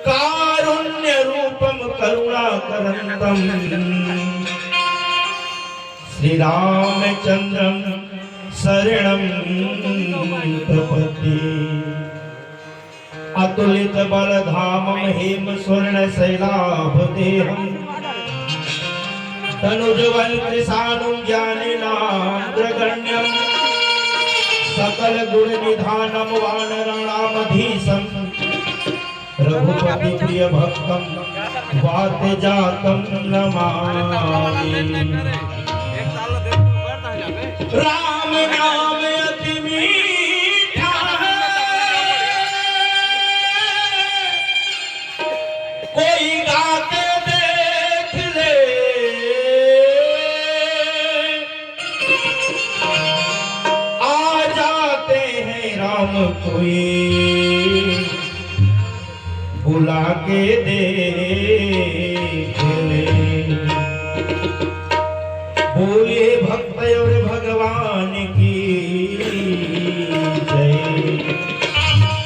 कारुण्य रूपम करुणाकरंतम श्री रामचंद्रम शरणं प्रपद्ये। अतुलित बलधामं हेम स्वर्ण शैलाभदेहं तनुजवल कृशानुं ज्ञानिनाग्रगण्यं सकल गुण निधानं वानराणामधीशं रघुपति प्रिय भक्तं वातजातं नमामि। राम नाम अति मीठा कोई गा के देख ले, आ जाते हैं राम कोई बुला के देख ले। बोले भक्त और भगवान की